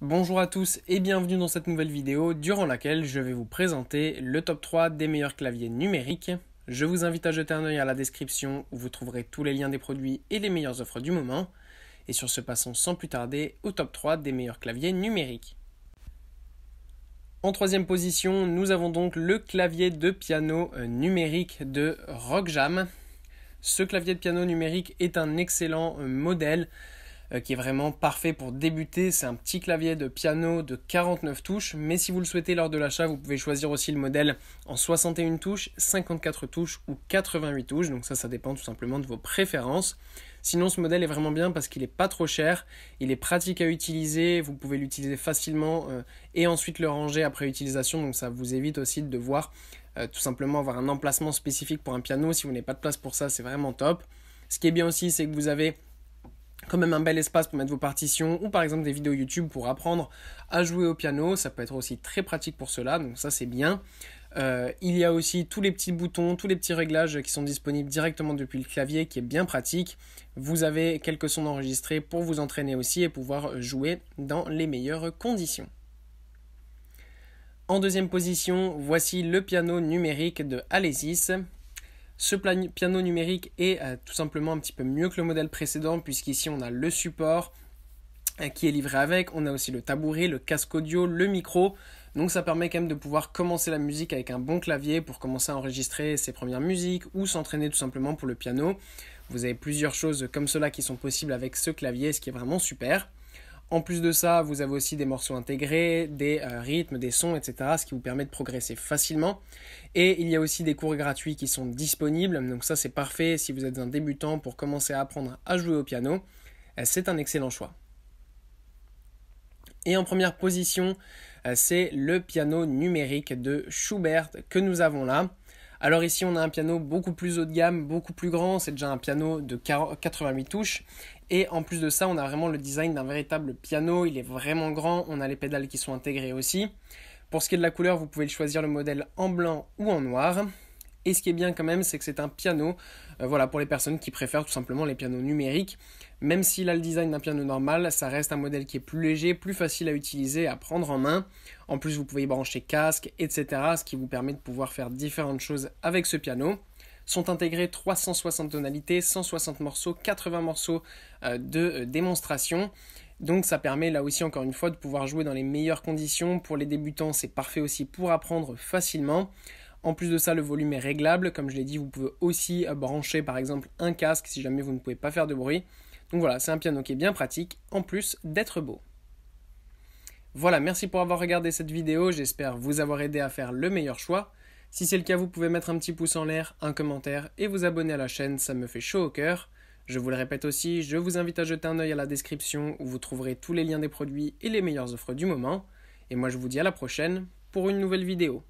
Bonjour à tous et bienvenue dans cette nouvelle vidéo durant laquelle je vais vous présenter le top 3 des meilleurs claviers numériques. Je vous invite à jeter un œil à la description où vous trouverez tous les liens des produits et les meilleures offres du moment. Et sur ce, passons sans plus tarder au top 3 des meilleurs claviers numériques. En troisième position, nous avons donc le clavier de piano numérique de RockJam. Ce clavier de piano numérique est un excellent modèle qui est vraiment parfait pour débuter. C'est un petit clavier de piano de 49 touches, mais si vous le souhaitez lors de l'achat, vous pouvez choisir aussi le modèle en 61 touches, 54 touches ou 88 touches, donc ça dépend tout simplement de vos préférences. Sinon, ce modèle est vraiment bien parce qu'il n'est pas trop cher, il est pratique à utiliser, vous pouvez l'utiliser facilement et ensuite le ranger après utilisation, donc ça vous évite aussi de devoir tout simplement avoir un emplacement spécifique pour un piano. Si vous n'avez pas de place pour ça, c'est vraiment top. Ce qui est bien aussi, c'est que vous avez quand même un bel espace pour mettre vos partitions ou par exemple des vidéos YouTube pour apprendre à jouer au piano. Ça peut être aussi très pratique pour cela, donc ça c'est bien. Il y a aussi tous les petits boutons, tous les petits réglages qui sont disponibles directement depuis le clavier, qui est bien pratique. Vous avez quelques sons enregistrés pour vous entraîner aussi et pouvoir jouer dans les meilleures conditions. En deuxième position, voici le piano numérique de Alesis. Ce piano numérique est tout simplement un petit peu mieux que le modèle précédent, puisqu'ici on a le support qui est livré avec, on a aussi le tabouret, le casque audio, le micro, donc ça permet quand même de pouvoir commencer la musique avec un bon clavier pour commencer à enregistrer ses premières musiques ou s'entraîner tout simplement pour le piano. Vous avez plusieurs choses comme cela qui sont possibles avec ce clavier, ce qui est vraiment super. En plus de ça, vous avez aussi des morceaux intégrés, des rythmes, des sons, etc. Ce qui vous permet de progresser facilement. Et il y a aussi des cours gratuits qui sont disponibles. Donc ça, c'est parfait si vous êtes un débutant pour commencer à apprendre à jouer au piano. C'est un excellent choix. Et en première position, c'est le piano numérique de Schubert que nous avons là. Alors ici on a un piano beaucoup plus haut de gamme, beaucoup plus grand, c'est déjà un piano de 88 touches. Et en plus de ça, on a vraiment le design d'un véritable piano, il est vraiment grand, on a les pédales qui sont intégrées aussi. Pour ce qui est de la couleur, vous pouvez choisir le modèle en blanc ou en noir. Et ce qui est bien quand même, c'est que c'est un piano, pour les personnes qui préfèrent tout simplement les pianos numériques. Même s'il a le design d'un piano normal, ça reste un modèle qui est plus léger, plus facile à utiliser, à prendre en main. En plus, vous pouvez y brancher casque, etc. Ce qui vous permet de pouvoir faire différentes choses avec ce piano. Sont intégrés 360 tonalités, 160 morceaux, 80 morceaux de démonstration. Donc ça permet là aussi encore une fois de pouvoir jouer dans les meilleures conditions. Pour les débutants, c'est parfait aussi pour apprendre facilement. En plus de ça, le volume est réglable. Comme je l'ai dit, vous pouvez aussi brancher par exemple un casque si jamais vous ne pouvez pas faire de bruit. Donc voilà, c'est un piano qui est bien pratique, en plus d'être beau. Voilà, merci pour avoir regardé cette vidéo, j'espère vous avoir aidé à faire le meilleur choix. Si c'est le cas, vous pouvez mettre un petit pouce en l'air, un commentaire et vous abonner à la chaîne, ça me fait chaud au cœur. Je vous le répète aussi, je vous invite à jeter un œil à la description où vous trouverez tous les liens des produits et les meilleures offres du moment. Et moi je vous dis à la prochaine pour une nouvelle vidéo.